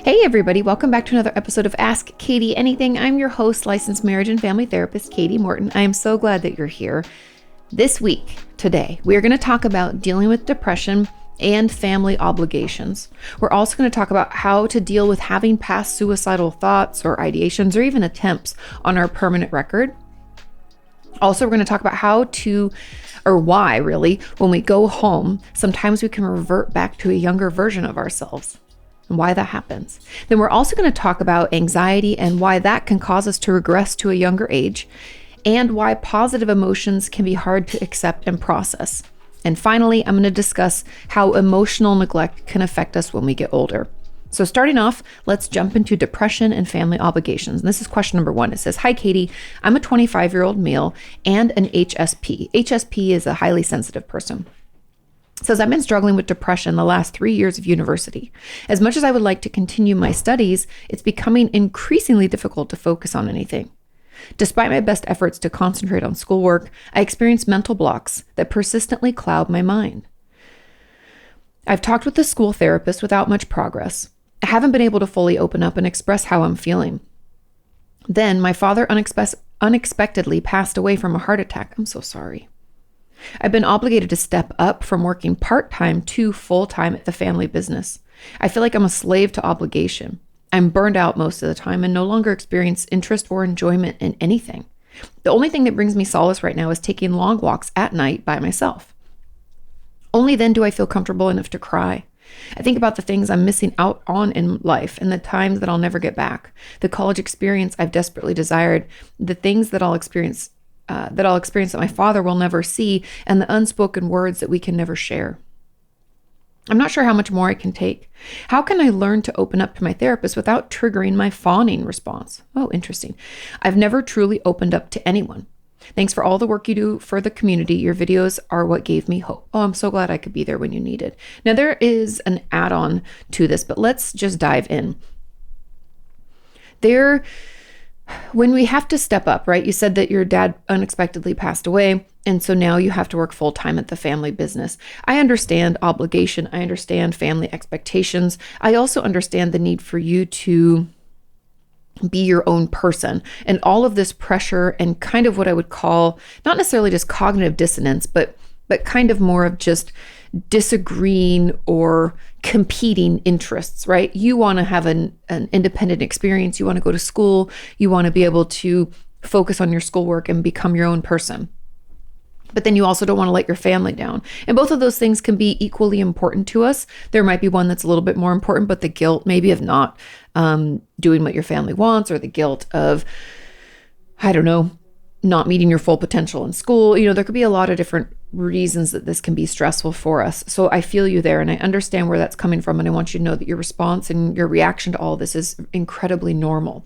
Hey everybody, welcome back to another episode of Ask Kati Anything. I'm your host, licensed marriage and family therapist, Kati Morton. I am so glad that you're here. This week, today, we are going to talk about dealing with depression and family obligations. We're also going to talk about how to deal with having past suicidal thoughts or ideations or even attempts on our permanent record. Also, we're going to talk about why really, when we go home, sometimes we can revert back to a younger version of ourselves and why that happens. Then we're also going to talk about anxiety and why that can cause us to regress to a younger age, and why positive emotions can be hard to accept and process. And finally, I'm going to discuss how emotional neglect can affect us when we get older. So starting off, let's jump into depression and family obligations. And this is question number 1. It says, "Hi, Kati. I'm a 25-year-old male and an HSP." HSP is a highly sensitive person. It says, "I've been struggling with depression the last 3 years of university. As much as I would like to continue my studies, it's becoming increasingly difficult to focus on anything. Despite my best efforts to concentrate on schoolwork, I experience mental blocks that persistently cloud my mind. I've talked with the school therapist without much progress. I haven't been able to fully open up and express how I'm feeling. Then my father unexpectedly passed away from a heart attack. I'm so sorry. I've been obligated to step up from working part-time to full-time at the family business. I feel like I'm a slave to obligation. I'm burned out most of the time and no longer experience interest or enjoyment in anything. The only thing that brings me solace right now is taking long walks at night by myself. Only then do I feel comfortable enough to cry. I think about the things I'm missing out on in life and the times that I'll never get back, the college experience I've desperately desired, the things that I'll experience that my father will never see, and the unspoken words that we can never share. I'm not sure how much more I can take. How can I learn to open up to my therapist without triggering my fawning response?" Oh, interesting. "I've never truly opened up to anyone. Thanks for all the work you do for the community. Your videos are what gave me hope." Oh, I'm so glad I could be there when you needed. Now, there is an add-on to this, but let's just dive in. When we have to step up, right? You said that your dad unexpectedly passed away, and so now you have to work full-time at the family business. I understand obligation. I understand family expectations. I also understand the need for you to be your own person, and all of this pressure and kind of what I would call not necessarily just cognitive dissonance, but kind of more of just disagreeing or competing interests, right? You want to have an independent experience. You want to go to school. You want to be able to focus on your schoolwork and become your own person. But then you also don't want to let your family down. And both of those things can be equally important to us. There might be one that's a little bit more important, but the guilt maybe of not doing what your family wants, or the guilt of, I don't know, not meeting your full potential in school. There could be a lot of different reasons that this can be stressful for us. So I feel you there, and I understand where that's coming from. And I want you to know that your response and your reaction to all this is incredibly normal.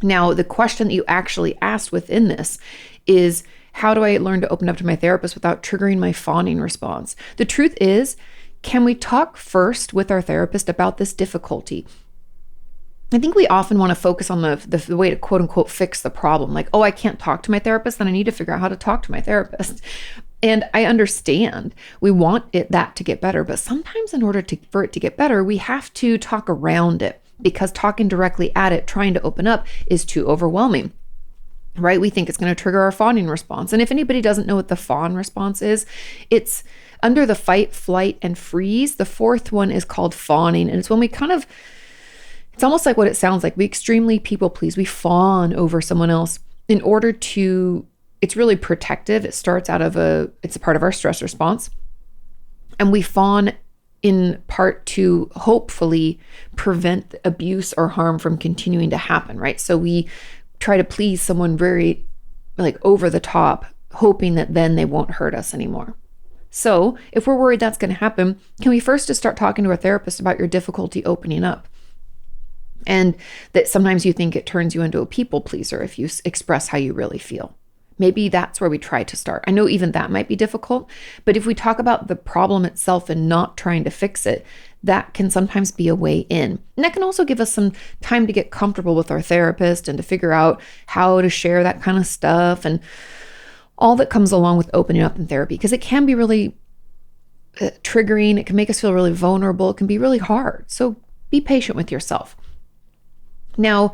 Now, the question that you actually asked within this is, how do I learn to open up to my therapist without triggering my fawning response? The truth is, can we talk first with our therapist about this difficulty? I think we often want to focus on the way to quote unquote fix the problem. Like, oh, I can't talk to my therapist, then I need to figure out how to talk to my therapist. And I understand we want that to get better, but sometimes in order for it to get better, we have to talk around it, because talking directly at it, trying to open up, is too overwhelming. Right? We think it's going to trigger our fawning response. And if anybody doesn't know what the fawn response is, it's under the fight, flight, and freeze. The fourth one is called fawning. And it's when we it's almost like what it sounds like. We extremely people please. We fawn over someone else in order to, it's really protective. It starts out of it's a part of our stress response. And we fawn in part to hopefully prevent abuse or harm from continuing to happen, right? So we try to please someone very over the top, hoping that then they won't hurt us anymore. So if we're worried that's going to happen, can we first just start talking to our therapist about your difficulty opening up? And that sometimes you think it turns you into a people pleaser if you express how you really feel. Maybe that's where we try to start. I know even that might be difficult, but if we talk about the problem itself and not trying to fix it, that can sometimes be a way in. And that can also give us some time to get comfortable with our therapist and to figure out how to share that kind of stuff and all that comes along with opening up in therapy, because it can be really triggering. It can make us feel really vulnerable. It can be really hard. So Be patient with yourself. Now,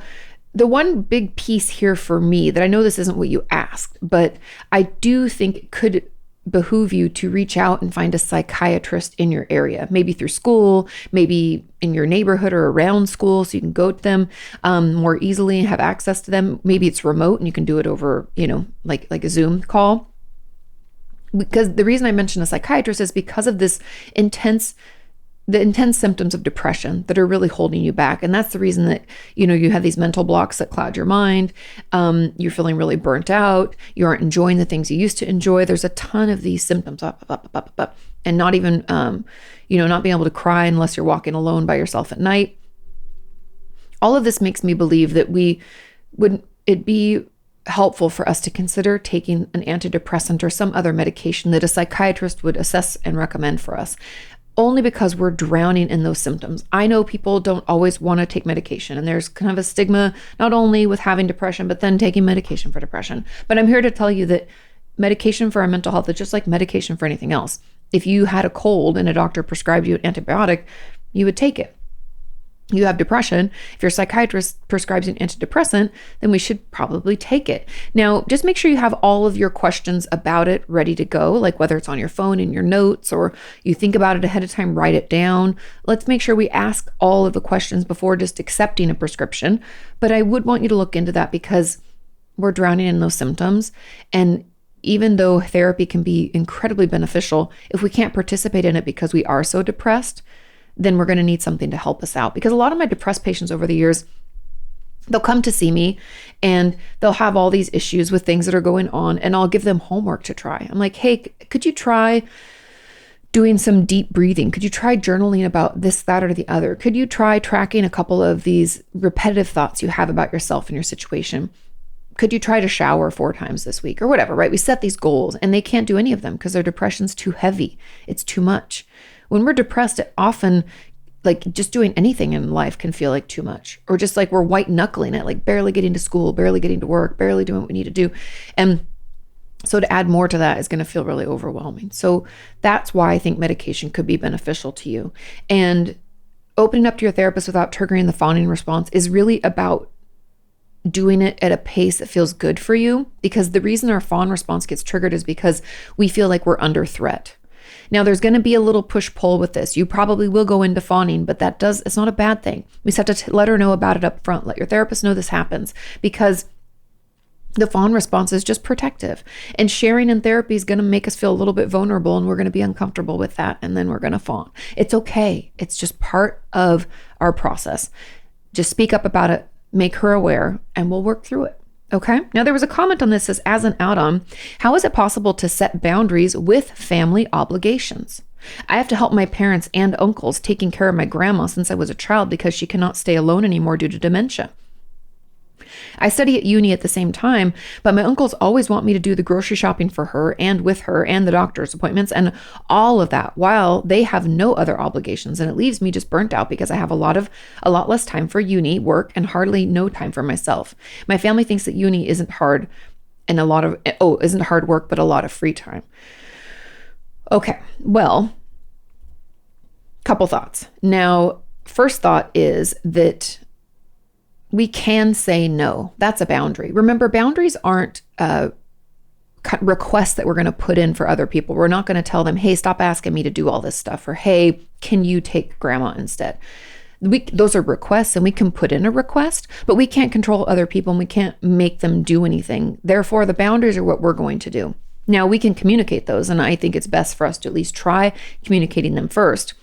the one big piece here for me that I know this isn't what you asked, but I do think it could behoove you to reach out and find a psychiatrist in your area, maybe through school, maybe in your neighborhood or around school, so you can go to them more easily and have access to them. Maybe it's remote and you can do it over, like a Zoom call. Because the reason I mentioned a psychiatrist is because of the intense symptoms of depression that are really holding you back. And that's the reason that, you have these mental blocks that cloud your mind. You're feeling really burnt out. You aren't enjoying the things you used to enjoy. There's a ton of these symptoms up. And not even, not being able to cry unless you're walking alone by yourself at night. All of this makes me believe that it'd be helpful for us to consider taking an antidepressant or some other medication that a psychiatrist would assess and recommend for us. Only because we're drowning in those symptoms. I know people don't always want to take medication, and there's kind of a stigma, not only with having depression, but then taking medication for depression. But I'm here to tell you that medication for our mental health is just like medication for anything else. If you had a cold and a doctor prescribed you an antibiotic, you would take it. You have depression, if your psychiatrist prescribes an antidepressant, then we should probably take it. Now, just make sure you have all of your questions about it ready to go, like whether it's on your phone in your notes or you think about it ahead of time, write it down. Let's make sure we ask all of the questions before just accepting a prescription. But I would want you to look into that because we're drowning in those symptoms. And even though therapy can be incredibly beneficial, if we can't participate in it because we are so depressed, then we're going to need something to help us out. Because a lot of my depressed patients over the years, they'll come to see me and they'll have all these issues with things that are going on, and I'll give them homework to try. I'm like, hey, could you try doing some deep breathing? Could you try journaling about this, that, or the other? Could you try tracking a couple of these repetitive thoughts you have about yourself and your situation? Could you try to shower 4 times this week or whatever, right? We set these goals and they can't do any of them because their depression's too heavy. It's too much. When we're depressed, it often, like just doing anything in life can feel like too much, or just like we're white knuckling it, like barely getting to school, barely getting to work, barely doing what we need to do. And so to add more to that is going to feel really overwhelming. So that's why I think medication could be beneficial to you. And opening up to your therapist without triggering the fawning response is really about doing it at a pace that feels good for you, because the reason our fawn response gets triggered is because we feel like we're under threat. Now, there's going to be a little push-pull with this. You probably will go into fawning, but it's not a bad thing. We just have to let her know about it up front. Let your therapist know this happens, because the fawn response is just protective. And sharing in therapy is going to make us feel a little bit vulnerable, and we're going to be uncomfortable with that, and then we're going to fawn. It's okay. It's just part of our process. Just speak up about it, make her aware, and we'll work through it. Okay. Now, there was a comment on this that says, as an add-on, how is it possible to set boundaries with family obligations? I have to help my parents and uncles taking care of my grandma since I was a child because she cannot stay alone anymore due to dementia. I study at uni at the same time, but my uncles always want me to do the grocery shopping for her and with her and the doctor's appointments and all of that while they have no other obligations. And it leaves me just burnt out because I have a lot less time for uni work and hardly no time for myself. My family thinks that uni isn't hard and isn't hard work, but a lot of free time. Okay, well, couple thoughts. Now, first thought is that we can say no. That's a boundary. Remember, boundaries aren't requests that we're going to put in for other people. We're not going to tell them, hey, stop asking me to do all this stuff, or hey, can you take grandma instead? Those are requests, and we can put in a request, but we can't control other people and we can't make them do anything. Therefore, the boundaries are what we're going to do. Now, we can communicate those, and I think it's best for us to at least try communicating them first.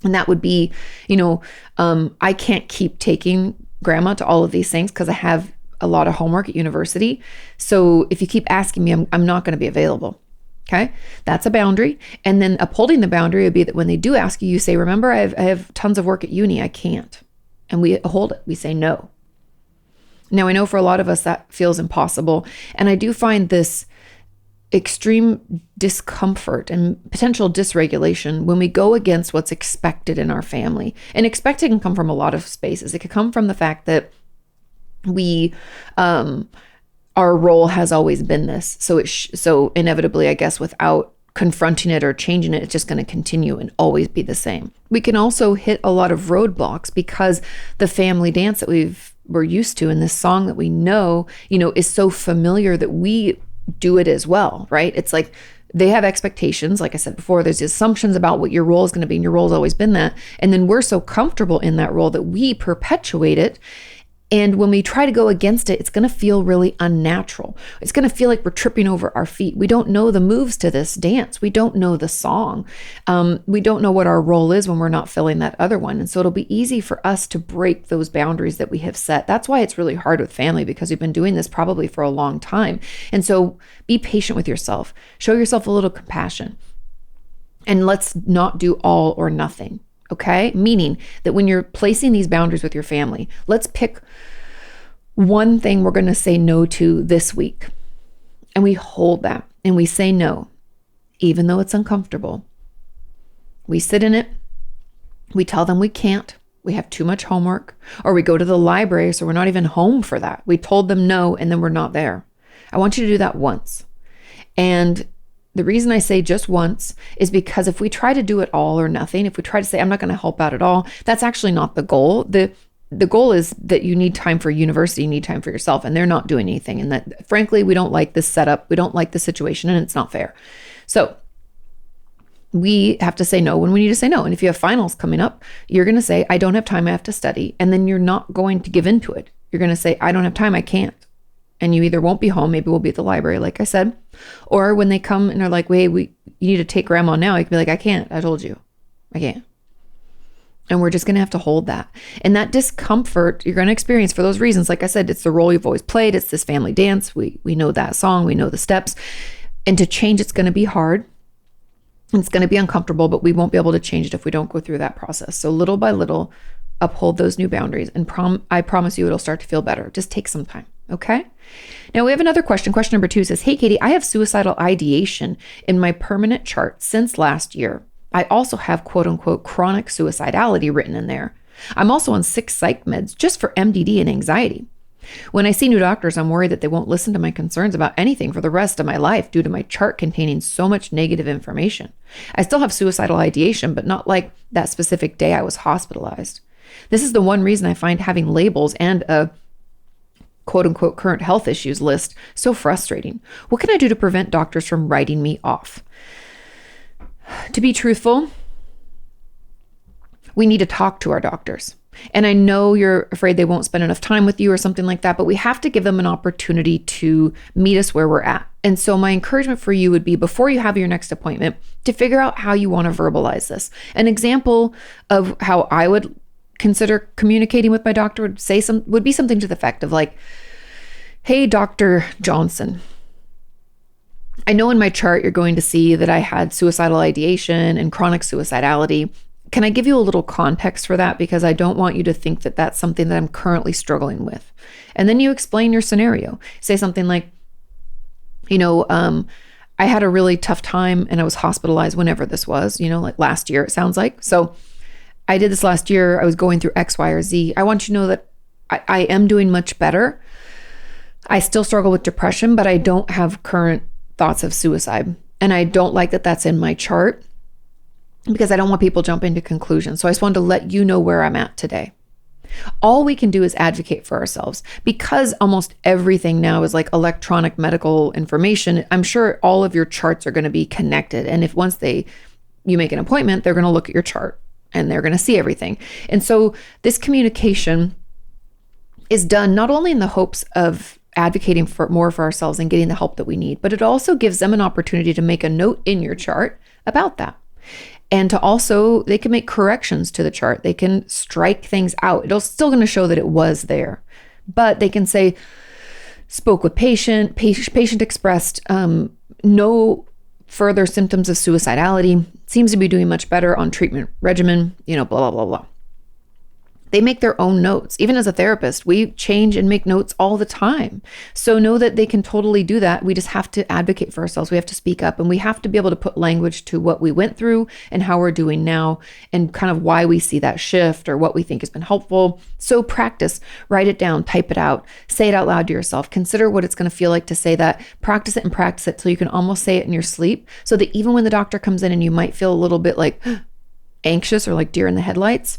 And that would be, I can't keep taking grandma to all of these things because I have a lot of homework at university. So if you keep asking me, I'm not going to be available. Okay. That's a boundary. And then upholding the boundary would be that when they do ask you, you say, remember, I have tons of work at uni. I can't. And we hold it. We say no. Now, I know for a lot of us that feels impossible. And I do find this extreme discomfort and potential dysregulation when we go against what's expected in our family. And expected can come from a lot of spaces. It could come from the fact that our role has always been this. So inevitably, I guess, without confronting it or changing it. It's just going to continue and always be the same. We can also hit a lot of roadblocks because the family dance that we're used to and this song that we know, is so familiar that we do it as well, right? It's like they have expectations. Like I said before, there's assumptions about what your role is going to be, and your role's always been that. And then we're so comfortable in that role that we perpetuate it. And when we try to go against it, it's going to feel really unnatural. It's going to feel like we're tripping over our feet. We don't know the moves to this dance. We don't know the song. We don't know what our role is when we're not filling that other one. And so it'll be easy for us to break those boundaries that we have set. That's why it's really hard with family, because we've been doing this probably for a long time. And so be patient with yourself. Show yourself a little compassion. And let's not do all or nothing. Okay? Meaning that when you're placing these boundaries with your family, let's pick one thing we're going to say no to this week. And we hold that and we say no, even though it's uncomfortable. We sit in it. We tell them we can't. We have too much homework, or we go to the library, so we're not even home for that. We told them no, and then we're not there. I want you to do that once. And the reason I say just once is because if we try to do it all or nothing, if we try to say, I'm not going to help out at all, that's actually not the goal. The goal is that you need time for university, you need time for yourself, and they're not doing anything. And that, frankly, we don't like this setup. We don't like the situation, and it's not fair. So we have to say no when we need to say no. And if you have finals coming up, you're going to say, I don't have time, I have to study. And then you're not going to give into it. You're going to say, I don't have time, I can't. And you either won't be home, maybe we'll be at the library, like I said, or when they come and are like, wait, you need to take grandma now. You can be like, I can't, I told you, I can't. And we're just going to have to hold that. And that discomfort you're going to experience for those reasons. Like I said, it's the role you've always played. It's this family dance. We know that song. We know the steps. And to change, it's going to be hard. It's going to be uncomfortable, but we won't be able to change it if we don't go through that process. So little by little, uphold those new boundaries. And I promise you it'll start to feel better. Just take some time. Okay. Now we have another question. Question number 2 says, hey, Katie, I have suicidal ideation in my permanent chart since last year. I also have quote unquote chronic suicidality written in there. I'm also on 6 psych meds just for MDD and anxiety. When I see new doctors, I'm worried that they won't listen to my concerns about anything for the rest of my life due to my chart containing so much negative information. I still have suicidal ideation, but not like that specific day I was hospitalized. This is the one reason I find having labels and a quote unquote current health issues list so frustrating. What can I do to prevent doctors from writing me off? To be truthful, we need to talk to our doctors. And I know you're afraid they won't spend enough time with you or something like that, but we have to give them an opportunity to meet us where we're at. And so my encouragement for you would be, before you have your next appointment, to figure out how you want to verbalize this. An example of how I would consider communicating with my doctor would be something to the effect of like, hey, Dr. Johnson, I know in my chart you're going to see that I had suicidal ideation and chronic suicidality. Can I give you a little context for that? Because I don't want you to think that that's something that I'm currently struggling with. And then you explain your scenario. Say something like, I had a really tough time and I was hospitalized whenever this was, like last year, it sounds like. So I did this last year. I was going through X, Y, or Z. I want you to know that I am doing much better. I still struggle with depression, but I don't have current thoughts of suicide. And I don't like that that's in my chart, because I don't want people jumping to conclusions. So I just wanted to let you know where I'm at today. All we can do is advocate for ourselves, because almost everything now is like electronic medical information. I'm sure all of your charts are going to be connected. And if once you make an appointment, they're going to look at your chart and they're going to see everything. And so this communication is done not only in the hopes of advocating more for ourselves and getting the help that we need, but it also gives them an opportunity to make a note in your chart about that. And to also, they can make corrections to the chart. They can strike things out. It's still going to show that it was there, but they can say, spoke with patient expressed no further symptoms of suicidality, seems to be doing much better on treatment regimen, blah, blah, blah, blah. They make their own notes. Even as a therapist, we change and make notes all the time. So know that they can totally do that. We just have to advocate for ourselves. We have to speak up, and we have to be able to put language to what we went through and how we're doing now and kind of why we see that shift or what we think has been helpful. So practice, write it down, type it out, say it out loud to yourself. Consider what it's going to feel like to say that. Practice it and practice it till you can almost say it in your sleep, so that even when the doctor comes in and you might feel a little bit like anxious or like deer in the headlights,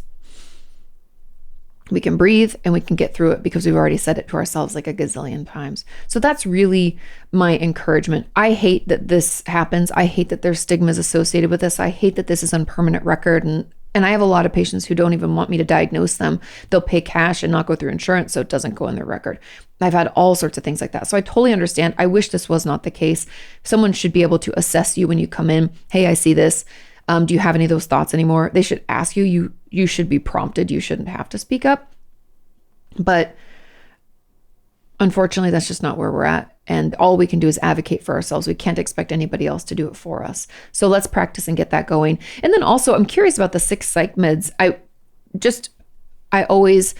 we can breathe and we can get through it because we've already said it to ourselves like a gazillion times. So that's really my encouragement. I hate that this happens. I hate that there's stigmas associated with this. I hate that this is on permanent record. And I have a lot of patients who don't even want me to diagnose them. They'll pay cash and not go through insurance, so it doesn't go in their record. I've had all sorts of things like that. So I totally understand. I wish this was not the case. Someone should be able to assess you when you come in. Hey, I see this. Do you have any of those thoughts anymore? They should ask you. You should be prompted. You shouldn't have to speak up. But unfortunately, that's just not where we're at. And all we can do is advocate for ourselves. We can't expect anybody else to do it for us. So let's practice and get that going. And then also, I'm curious about the 6 psych meds. I always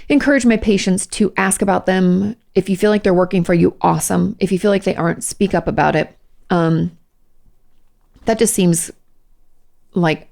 encourage my patients to ask about them. If you feel like they're working for you, awesome. If you feel like they aren't, speak up about it. That just seems like,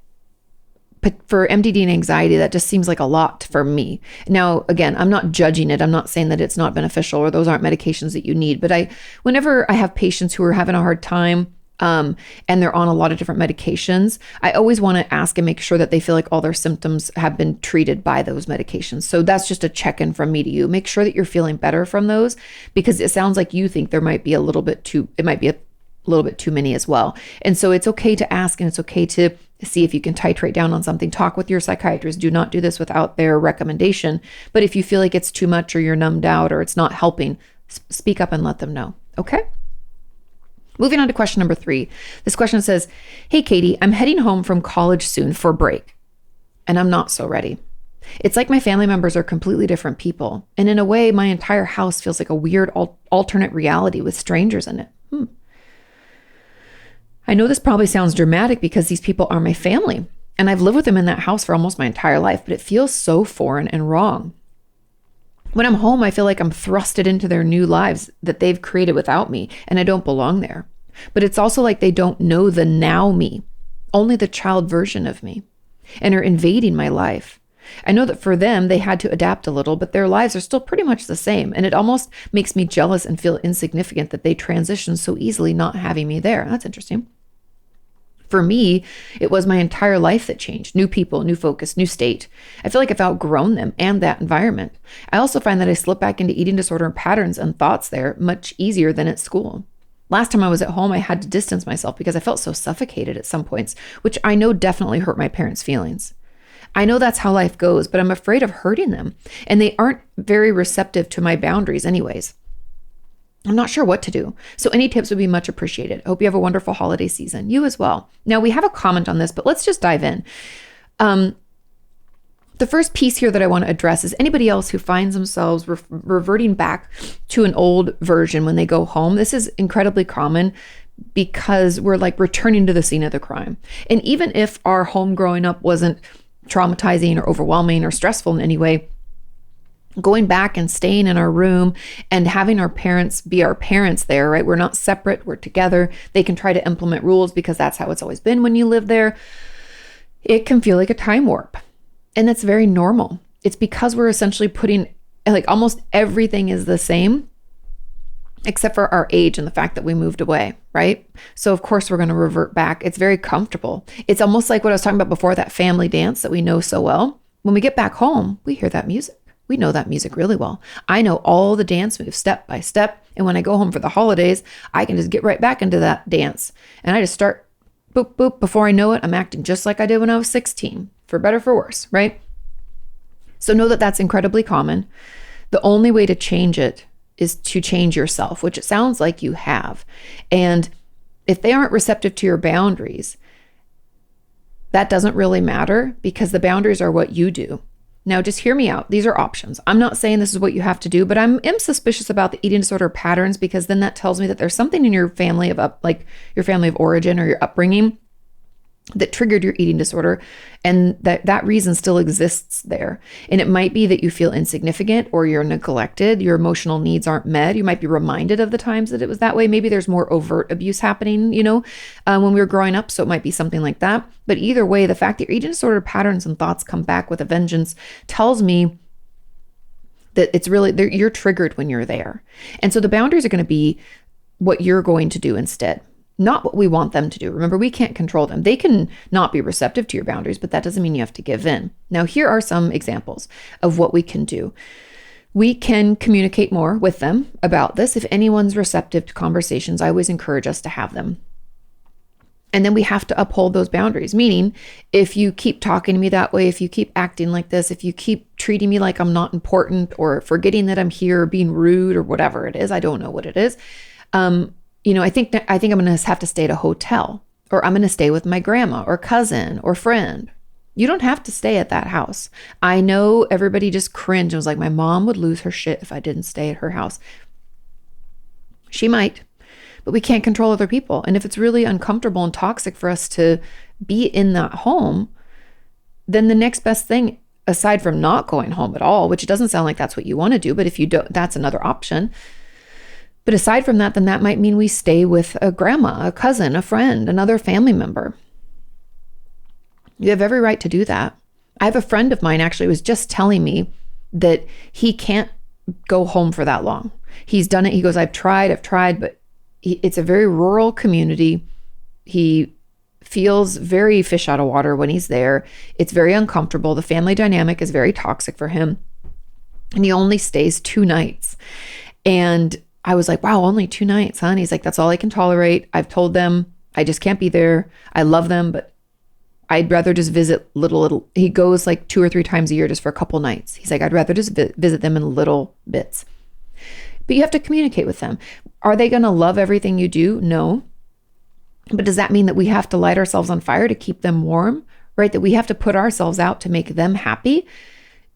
for MDD and anxiety, that just seems like a lot for me. Now, again, I'm not judging it. I'm not saying that it's not beneficial or those aren't medications that you need. But whenever I have patients who are having a hard time and they're on a lot of different medications, I always want to ask and make sure that they feel like all their symptoms have been treated by those medications. So that's just a check-in from me to you. Make sure that you're feeling better from those, because it sounds like you think there might be a little bit too many as well. And so it's okay to ask, and it's okay to see if you can titrate down on something. Talk with your psychiatrist. Do not do this without their recommendation. But if you feel like it's too much or you're numbed out or it's not helping, speak up and let them know. Okay? Moving on to question number 3. This question says, hey, Katie, I'm heading home from college soon for break, and I'm not so ready. It's like my family members are completely different people. And in a way, my entire house feels like a weird alternate reality with strangers in it. I know this probably sounds dramatic because these people are my family, and I've lived with them in that house for almost my entire life, but it feels so foreign and wrong. When I'm home, I feel like I'm thrusted into their new lives that they've created without me, and I don't belong there. But it's also like they don't know the now me, only the child version of me, and are invading my life. I know that for them, they had to adapt a little, but their lives are still pretty much the same. And it almost makes me jealous and feel insignificant that they transitioned so easily, not having me there. That's interesting. For me, it was my entire life that changed. New people, new focus, new state. I feel like I've outgrown them and that environment. I also find that I slip back into eating disorder patterns and thoughts there much easier than at school. Last time I was at home, I had to distance myself because I felt so suffocated at some points, which I know definitely hurt my parents' feelings. I know that's how life goes, but I'm afraid of hurting them, and they aren't very receptive to my boundaries anyways. I'm not sure what to do. So any tips would be much appreciated. I hope you have a wonderful holiday season. You as well. Now, we have a comment on this, but let's just dive in. The first piece here that I want to address is anybody else who finds themselves reverting back to an old version when they go home. This is incredibly common because we're like returning to the scene of the crime. And even if our home growing up wasn't traumatizing or overwhelming or stressful in any way, going back and staying in our room and having our parents be our parents there, right? We're not separate, we're together. They can try to implement rules because that's how it's always been when you live there. It can feel like a time warp. And that's very normal. It's because we're essentially putting, like, almost everything is the same except for our age and the fact that we moved away, right? So of course we're going to revert back. It's very comfortable. It's almost like what I was talking about before, that family dance that we know so well. When we get back home, we hear that music. We know that music really well. I know all the dance moves step by step. And when I go home for the holidays, I can just get right back into that dance. And I just start boop, boop. Before I know it, I'm acting just like I did when I was 16, for better, for worse, right? So know that that's incredibly common. The only way to change it is to change yourself, which it sounds like you have. And if they aren't receptive to your boundaries, that doesn't really matter because the boundaries are what you do. Now, just hear me out. These are options. I'm not saying this is what you have to do, but I am suspicious about the eating disorder patterns because then that tells me that there's something in your family of your family of origin or your upbringing that triggered your eating disorder, and that reason still exists there. And it might be that you feel insignificant or you're neglected, your emotional needs aren't met. You might be reminded of the times that it was that way. Maybe there's more overt abuse happening, when we were growing up. So it might be something like that. But either way, the fact that your eating disorder patterns and thoughts come back with a vengeance tells me that it's really, you're triggered when you're there. And so the boundaries are going to be what you're going to do instead, not what we want them to do. Remember, we can't control them. They can not be receptive to your boundaries, but that doesn't mean you have to give in. Now, here are some examples of what we can do. We can communicate more with them about this. If anyone's receptive to conversations, I always encourage us to have them. And then we have to uphold those boundaries, meaning if you keep talking to me that way, if you keep acting like this, if you keep treating me like I'm not important or forgetting that I'm here, or being rude or whatever it is, I don't know what it is. I think I'm going to have to stay at a hotel, or I'm going to stay with my grandma or cousin or friend. You don't have to stay at that house. I know everybody just cringed and was like, my mom would lose her shit if I didn't stay at her house. She might, but we can't control other people. And if it's really uncomfortable and toxic for us to be in that home, then the next best thing, aside from not going home at all, which it doesn't sound like that's what you want to do, but if you don't, that's another option. But aside from that, then that might mean we stay with a grandma, a cousin, a friend, another family member. You have every right to do that. I have a friend of mine actually was just telling me that he can't go home for that long. He's done it. He goes, I've tried, but it's a very rural community. He feels very fish out of water when he's there. It's very uncomfortable. The family dynamic is very toxic for him. And he only stays 2 nights. And I was like, wow, only 2 nights, huh? And he's like, that's all I can tolerate. I've told them I just can't be there. I love them, but I'd rather just visit little. He goes like 2 or 3 times a year just for a couple nights. He's like, I'd rather just visit them in little bits. But you have to communicate with them. Are they going to love everything you do? No. But does that mean that we have to light ourselves on fire to keep them warm, right? That we have to put ourselves out to make them happy?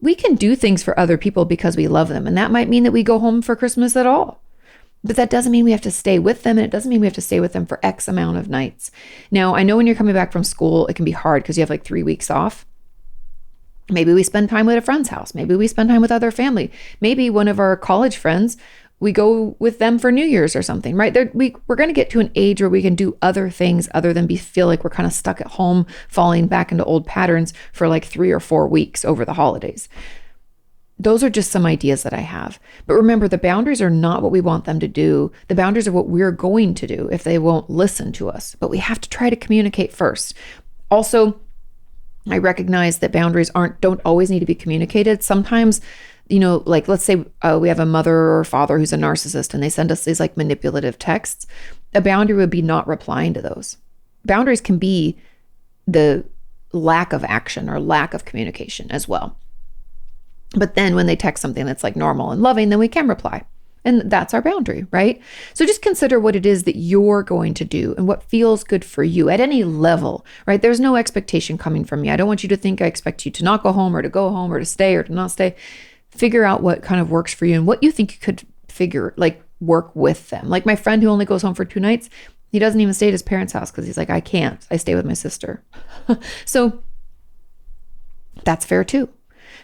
We can do things for other people because we love them. And that might mean that we go home for Christmas at all. But that doesn't mean we have to stay with them. And it doesn't mean we have to stay with them for X amount of nights. Now, I know when you're coming back from school, it can be hard because you have like 3 weeks off. Maybe we spend time at a friend's house. Maybe we spend time with other family. Maybe one of our college friends, we go with them for New Year's or something, right? We're going to get to an age where we can do other things other than feel like we're kind of stuck at home, falling back into old patterns for like 3 or 4 weeks over the holidays. Those are just some ideas that I have. But remember, the boundaries are not what we want them to do. The boundaries are what we're going to do if they won't listen to us. But we have to try to communicate first. Also, I recognize that boundaries don't always need to be communicated. Sometimes, like let's say we have a mother or father who's a narcissist and they send us these like manipulative texts. A boundary would be not replying to those. Boundaries can be the lack of action or lack of communication as well. But then when they text something that's like normal and loving, then we can reply. And that's our boundary, right? So just consider what it is that you're going to do and what feels good for you at any level, right? There's no expectation coming from me. I don't want you to think I expect you to not go home or to stay or to not stay. Figure out what kind of works for you and what you think you could work with them. Like my friend who only goes home for 2 nights, he doesn't even stay at his parents' house because he's like, I can't. I stay with my sister. So that's fair too.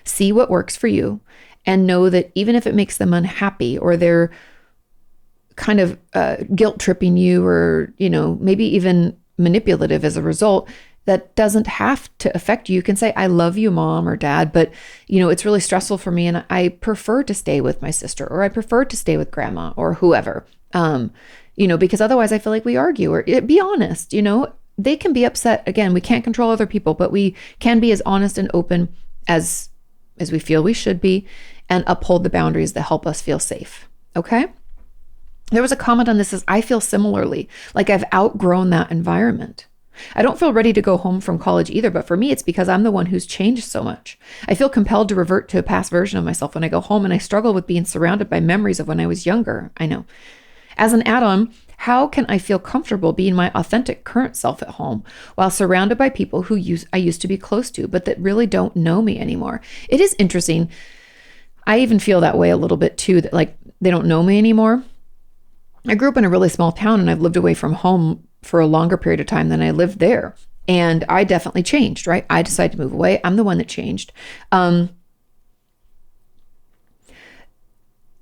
See what works for you and know that even if it makes them unhappy or they're kind of guilt tripping you or, maybe even manipulative as a result, that doesn't have to affect you. You can say, I love you, mom or dad, but, it's really stressful for me and I prefer to stay with my sister or I prefer to stay with grandma or whoever, because otherwise I feel like we argue or be honest, they can be upset. Again, we can't control other people, but we can be as honest and open as we feel we should be and uphold the boundaries that help us feel safe. Okay? There was a comment on this as I feel similarly, like I've outgrown that environment. I don't feel ready to go home from college either, but for me, it's because I'm the one who's changed so much. I feel compelled to revert to a past version of myself when I go home, and I struggle with being surrounded by memories of when I was younger. I know. As an add-on, how can I feel comfortable being my authentic current self at home while surrounded by people who I used to be close to, but that really don't know me anymore? It is interesting. I even feel that way a little bit too, that like they don't know me anymore. I grew up in a really small town and I've lived away from home for a longer period of time than I lived there. And I definitely changed, right? I decided to move away. I'm the one that changed.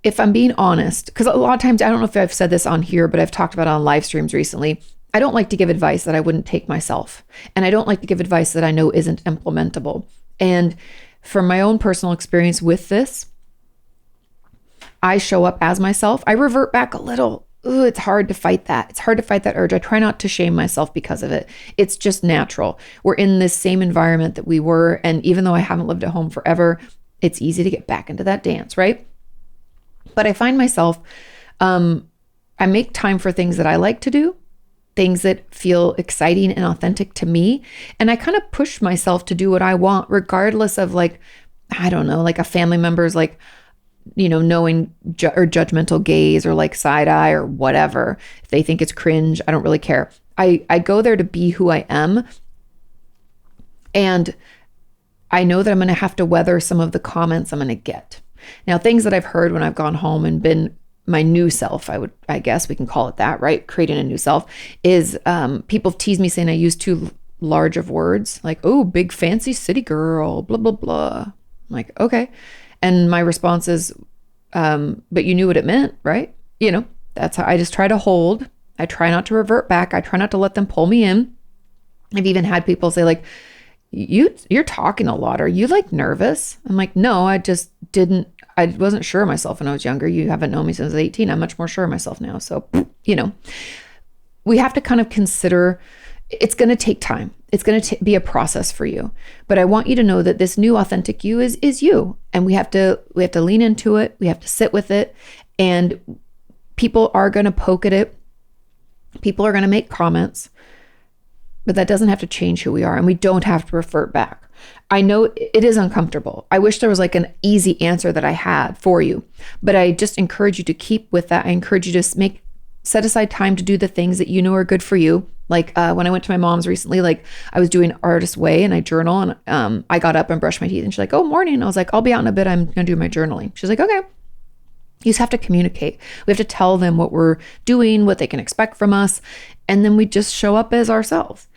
If I'm being honest, because a lot of times, I don't know if I've said this on here, but I've talked about it on live streams recently. I don't like to give advice that I wouldn't take myself. And I don't like to give advice that I know isn't implementable. And from my own personal experience with this, I show up as myself. I revert back a little. Ooh, it's hard to fight that. It's hard to fight that urge. I try not to shame myself because of it. It's just natural. We're in this same environment that we were. And even though I haven't lived at home forever, it's easy to get back into that dance, right? But I find myself, I make time for things that I like to do, things that feel exciting and authentic to me. And I kind of push myself to do what I want, regardless of like, I don't know, like a family member's like, knowing or judgmental gaze or like side eye or whatever. If they think it's cringe, I don't really care. I go there to be who I am. And I know that I'm going to have to weather some of the comments I'm going to get. Now, things that I've heard when I've gone home and been my new self, I guess we can call it that, right? Creating a new self is people tease me saying I use too large of words, like, oh, big fancy city girl, blah, blah, blah. I'm like, okay. And my response is, but you knew what it meant, right? That's how I just try to hold. I try not to revert back. I try not to let them pull me in. I've even had people say like, you're talking a lot. Are you like nervous? I'm like, no, I wasn't sure of myself when I was younger. You haven't known me since I was 18. I'm much more sure of myself now. So, we have to kind of consider it's going to take time. It's going to be a process for you. But I want you to know that this new authentic you is you. And we have to lean into it. We have to sit with it. And people are going to poke at it. People are going to make comments. But that doesn't have to change who we are. And we don't have to revert back. I know it is uncomfortable. I wish there was like an easy answer that I had for you. But I just encourage you to keep with that. I encourage you to set aside time to do the things that you know are good for you. Like when I went to my mom's recently, like I was doing Artist Way and I journal and I got up and brushed my teeth and she's like, oh, morning. I was like, I'll be out in a bit. I'm going to do my journaling. She's like, okay. You just have to communicate. We have to tell them what we're doing, what they can expect from us. And then we just show up as ourselves.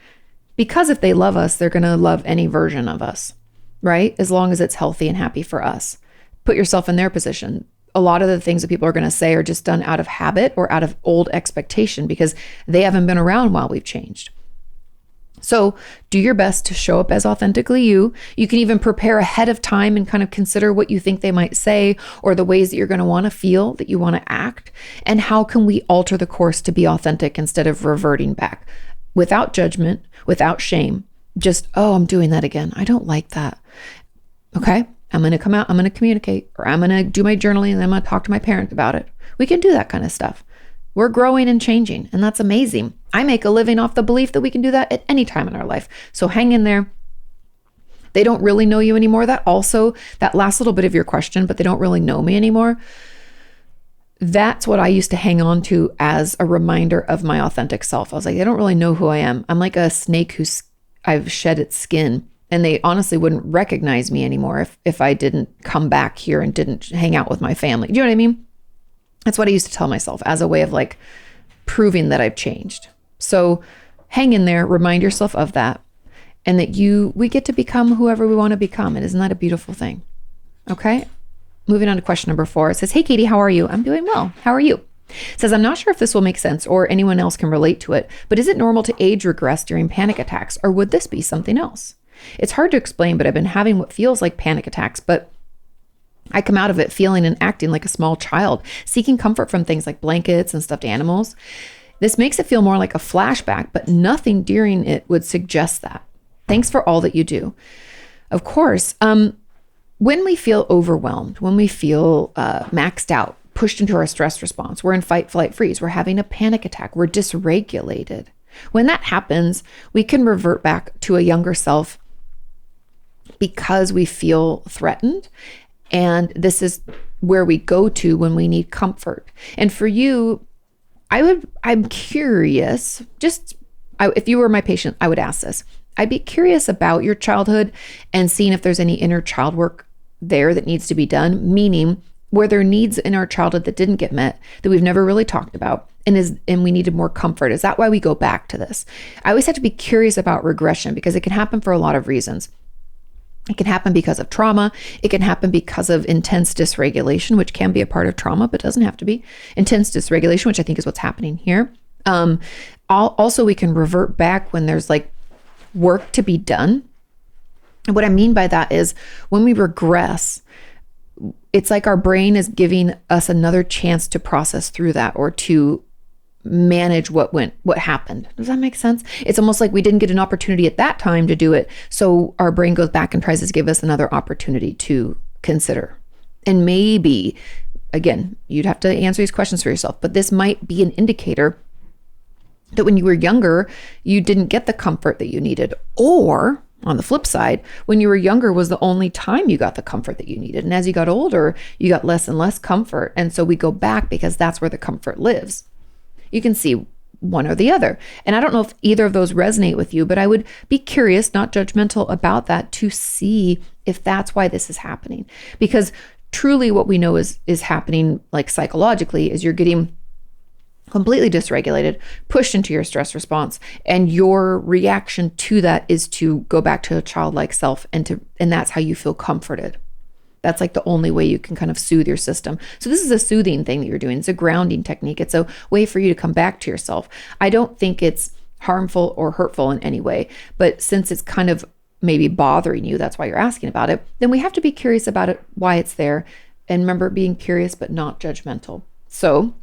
Because if they love us, they're going to love any version of us, right? As long as it's healthy and happy for us. Put yourself in their position. A lot of the things that people are going to say are just done out of habit or out of old expectation because they haven't been around while we've changed. So do your best to show up as authentically you. You can even prepare ahead of time and kind of consider what you think they might say or the ways that you're going to want to feel, that you want to act. And how can we alter the course to be authentic instead of reverting back? Without judgment, without shame, just, oh, I'm doing that again. I don't like that. Okay, I'm going to come out, I'm going to communicate, or I'm going to do my journaling and then I'm going to talk to my parent about it. We can do that kind of stuff. We're growing and changing, and that's amazing. I make a living off the belief that we can do that at any time in our life. So hang in there. They don't really know you anymore. That last little bit of your question, but they don't really know me anymore. That's what I used to hang on to as a reminder of my authentic self. I was like, they don't really know who I am. I'm like a snake I've shed its skin, and they honestly wouldn't recognize me anymore if I didn't come back here and didn't hang out with my family. Do you know what I mean? That's what I used to tell myself as a way of like proving that I've changed. So hang in there, remind yourself of that, and that we get to become whoever we want to become. And isn't that a beautiful thing? Okay. Moving on to question number 4. It says, hey, Katie, how are you? I'm doing well. How are you? It says, I'm not sure if this will make sense or anyone else can relate to it, but is it normal to age regress during panic attacks, or would this be something else? It's hard to explain, but I've been having what feels like panic attacks, but I come out of it feeling and acting like a small child, seeking comfort from things like blankets and stuffed animals. This makes it feel more like a flashback, but nothing during it would suggest that. Thanks for all that you do. Of course, when we feel overwhelmed, when we feel maxed out, pushed into our stress response, we're in fight, flight, freeze, we're having a panic attack, we're dysregulated. When that happens, we can revert back to a younger self because we feel threatened. And this is where we go to when we need comfort. And for you, I'm curious, if you were my patient, I would ask this. I'd be curious about your childhood and seeing if there's any inner child work there that needs to be done, meaning Were there needs in our childhood that didn't get met that we've never really talked about and we needed more comfort? Is that why we go back to this? I always have to be curious about regression because it can happen for a lot of reasons. It can happen because of trauma. It can happen because of intense dysregulation, which can be a part of trauma, but doesn't have to be. Intense dysregulation, which I think is what's happening here. Also, we can revert back when there's like work to be done. And what I mean by that is when we regress, it's like our brain is giving us another chance to process through that or to manage what happened. Does that make sense? It's almost like we didn't get an opportunity at that time to do it. So our brain goes back and tries to give us another opportunity to consider. And maybe, again, you'd have to answer these questions for yourself, but this might be an indicator that when you were younger, you didn't get the comfort that you needed. Or on the flip side, when you were younger was the only time you got the comfort that you needed. And as you got older, you got less and less comfort. And so we go back because that's where the comfort lives. You can see one or the other. And I don't know if either of those resonate with you, but I would be curious, not judgmental about that, to see if that's why this is happening. Because truly what we know is happening like psychologically is you're getting completely dysregulated, pushed into your stress response, and your reaction to that is to go back to a childlike self and that's how you feel comforted. That's like the only way you can kind of soothe your system. So this is a soothing thing that you're doing. It's a grounding technique. It's a way for you to come back to yourself. I don't think it's harmful or hurtful in any way, but since it's kind of maybe bothering you, that's why you're asking about it, then we have to be curious about it, why it's there. And remember, being curious but not judgmental. So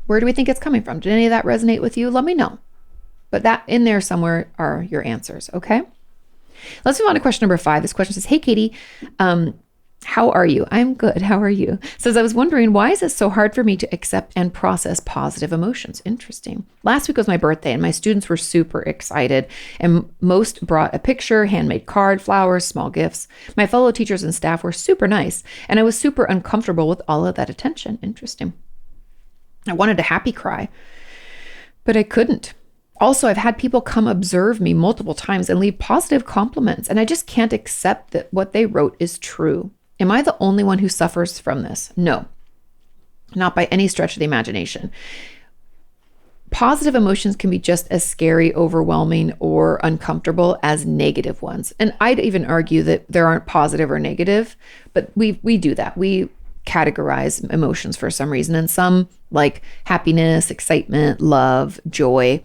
where do we think it's coming from? Did any of that resonate with you? Let me know. But that in there somewhere are your answers, okay? Let's move on to question number 5. This question says, hey, Katie, how are you? I'm good. How are you? Says, I was wondering, why is it so hard for me to accept and process positive emotions? Interesting. Last week was my birthday and my students were super excited and most brought a picture, handmade card, flowers, small gifts. My fellow teachers and staff were super nice and I was super uncomfortable with all of that attention. Interesting. I wanted a happy cry, but I couldn't. Also, I've had people come observe me multiple times and leave positive compliments, and I just can't accept that what they wrote is true. Am I the only one who suffers from this? No, not by any stretch of the imagination. Positive emotions can be just as scary, overwhelming, or uncomfortable as negative ones. And I'd even argue that there aren't positive or negative, but we do that. We categorize emotions for some reason, and some, like happiness, excitement, love, joy,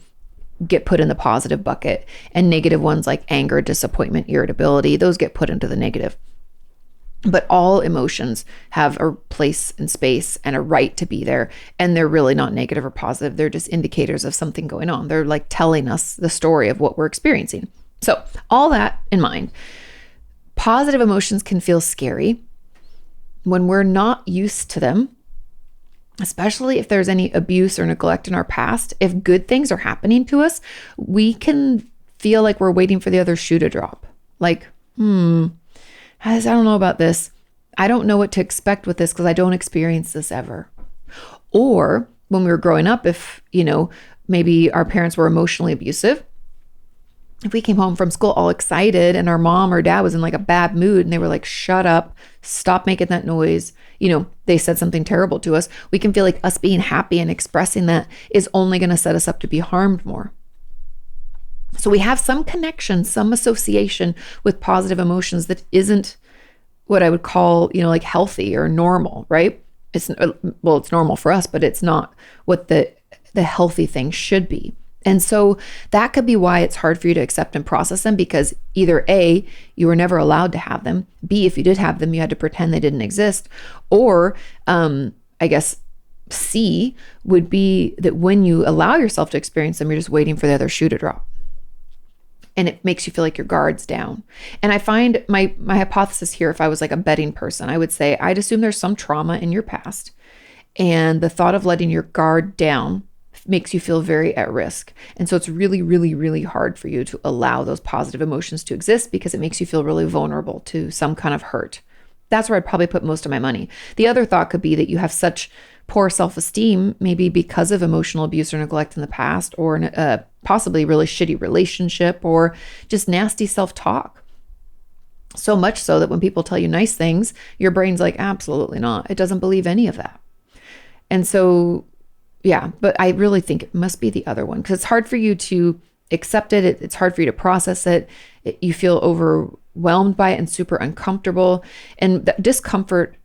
get put in the positive bucket, and negative ones like anger, disappointment, irritability, those get put into the negative. But all emotions have a place and space and a right to be there, and they're really not negative or positive. They're just indicators of something going on. They're like telling us the story of what we're experiencing. So all that in mind, positive emotions can feel scary when we're not used to them, especially if there's any abuse or neglect in our past. If good things are happening to us, we can feel like we're waiting for the other shoe to drop. Like, I don't know about this. I don't know what to expect with this because I don't experience this ever. Or when we were growing up, if, maybe our parents were emotionally abusive, if we came home from school all excited and our mom or dad was in like a bad mood and they were like, shut up, stop making that noise, they said something terrible to us, we can feel like us being happy and expressing that is only going to set us up to be harmed more. So we have some connection, some association with positive emotions that isn't what I would call, like healthy or normal, right? It's normal for us, but it's not what the healthy thing should be. And so that could be why it's hard for you to accept and process them, because either A, you were never allowed to have them. B, if you did have them, you had to pretend they didn't exist. Or I guess C would be that when you allow yourself to experience them, you're just waiting for the other shoe to drop. And it makes you feel like your guard's down. And I find my hypothesis here, if I was like a betting person, I would say, I'd assume there's some trauma in your past. And the thought of letting your guard down makes you feel very at risk. And so it's really, really, really hard for you to allow those positive emotions to exist because it makes you feel really vulnerable to some kind of hurt. That's where I'd probably put most of my money. The other thought could be that you have such poor self-esteem, maybe because of emotional abuse or neglect in the past, or possibly really shitty relationship, or just nasty self-talk. So much so that when people tell you nice things, your brain's like, absolutely not. It doesn't believe any of that. And so, yeah, but I really think it must be the other one because it's hard for you to accept it. It's hard for you to process it. You feel overwhelmed by it and super uncomfortable. And that discomfort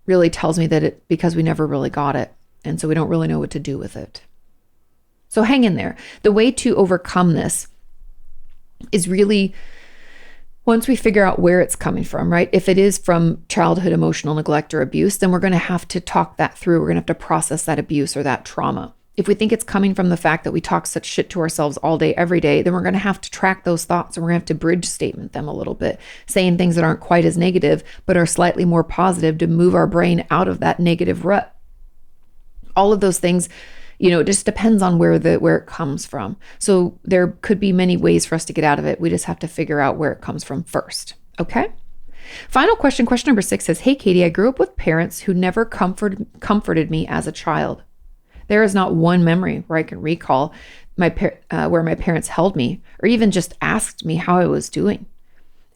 really tells me that because we never really got it. And so we don't really know what to do with it. So hang in there. The way to overcome this is really, once we figure out where it's coming from, right? If it is from childhood emotional neglect or abuse, then we're going to have to talk that through. We're going to have to process that abuse or that trauma. If we think it's coming from the fact that we talk such shit to ourselves all day, every day, then we're going to have to track those thoughts and we're going to have to bridge statement them a little bit, saying things that aren't quite as negative, but are slightly more positive to move our brain out of that negative rut. All of those things, it just depends on where it comes from. So there could be many ways for us to get out of it. We just have to figure out where it comes from first. Okay. Final question. Question number 6 says, "Hey, Katie, I grew up with parents who never comforted me as a child. There is not one memory where I can recall where my parents held me or even just asked me how I was doing.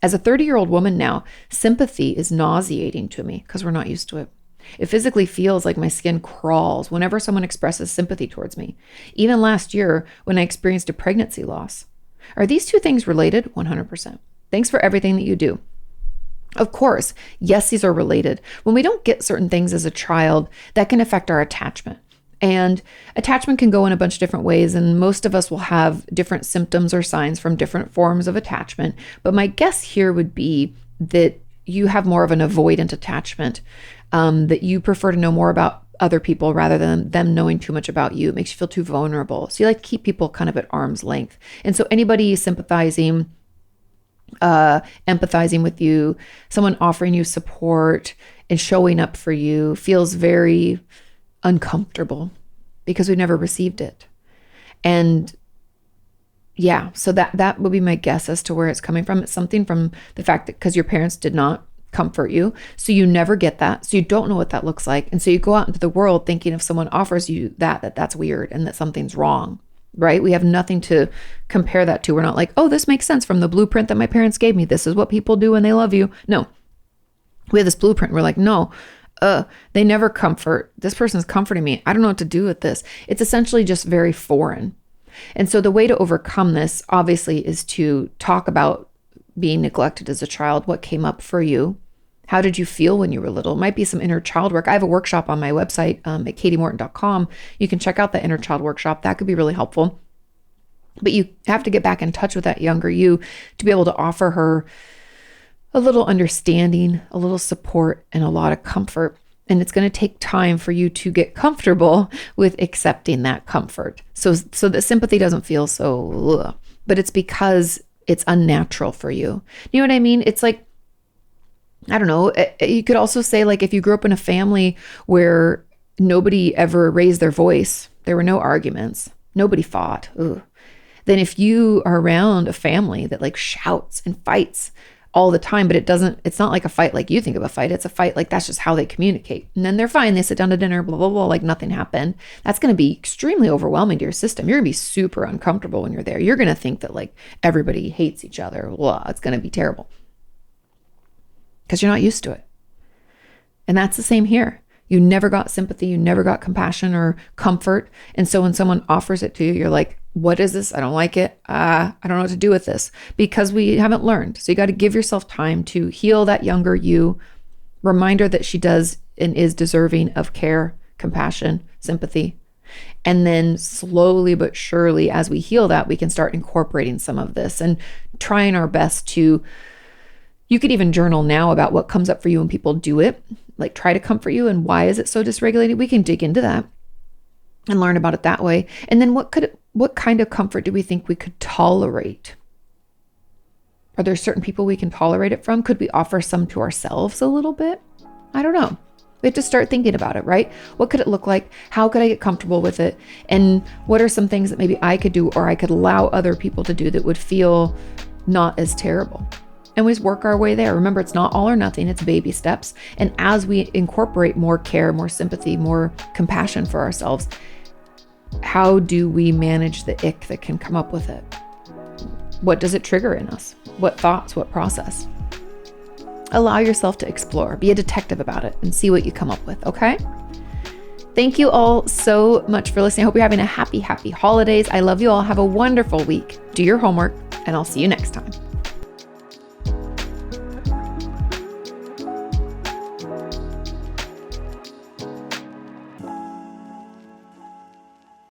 As a 30-year-old woman now, sympathy is nauseating to me because we're not used to it. It physically feels like my skin crawls whenever someone expresses sympathy towards me. Even last year when I experienced a pregnancy loss. Are these two things related? 100%. Thanks for everything that you do." Of course, yes, these are related. When we don't get certain things as a child, that can affect our attachment. And attachment can go in a bunch of different ways, and most of us will have different symptoms or signs from different forms of attachment. But my guess here would be that you have more of an avoidant attachment, that you prefer to know more about other people rather than them knowing too much about you. It makes you feel too vulnerable. So you like to keep people kind of at arm's length. And so anybody sympathizing, empathizing with you, someone offering you support and showing up for you feels very uncomfortable because we've never received it. And yeah, so that would be my guess as to where it's coming from. It's something from the fact that because your parents did not comfort you, so you never get that, so you don't know what that looks like, and so you go out into the world thinking if someone offers you that's weird and that something's wrong, right? We have nothing to compare that to. We're not like, oh, this makes sense from the blueprint that my parents gave me. This is what people do when they love you. No, we have this blueprint. We're like, no, they never comfort. This person's comforting me. I don't know what to do with this. It's essentially just very foreign. And so the way to overcome this, obviously, is to talk about being neglected as a child. What came up for you? How did you feel when you were little? It might be some inner child work. I have a workshop on my website at katiemorton.com. You can check out the inner child workshop. That could be really helpful. But you have to get back in touch with that younger you to be able to offer her a little understanding, a little support, and a lot of comfort. And it's going to take time for you to get comfortable with accepting that comfort. So that sympathy doesn't feel so, ugh. But it's because it's unnatural for you. You know what I mean? It's like, I don't know. You could also say, like, if you grew up in a family where nobody ever raised their voice, there were no arguments, nobody fought, then if you are around a family that like shouts and fights all the time, but it's not like a fight like you think of a fight. It's a fight like that's just how they communicate. And then they're fine. They sit down to dinner, blah, blah, blah, like nothing happened. That's going to be extremely overwhelming to your system. You're going to be super uncomfortable when you're there. You're going to think that like everybody hates each other. Blah, it's going to be terrible because you're not used to it. And that's the same here. You never got sympathy. You never got compassion or comfort. And so when someone offers it to you, you're like, what is this? I don't like it. I don't know what to do with this because we haven't learned. So you got to give yourself time to heal that younger you. Remind her that she does and is deserving of care, compassion, sympathy. And then slowly but surely, as we heal that, we can start incorporating some of this and trying our best to, you could even journal now about what comes up for you when people do it, like try to comfort you and why is it so dysregulated? We can dig into that and learn about it that way. And then what kind of comfort do we think we could tolerate? Are there certain people we can tolerate it from? Could we offer some to ourselves a little bit? I don't know. We have to start thinking about it, right? What could it look like? How could I get comfortable with it? And what are some things that maybe I could do or I could allow other people to do that would feel not as terrible? And we just work our way there. Remember, it's not all or nothing. It's baby steps. And as we incorporate more care, more sympathy, more compassion for ourselves, how do we manage the ick that can come up with it? What does it trigger in us? What thoughts, what process? Allow yourself to explore. Be a detective about it and see what you come up with, okay? Thank you all so much for listening. I hope you're having a happy holidays. I love you all. Have a wonderful week. Do your homework, and I'll see you next.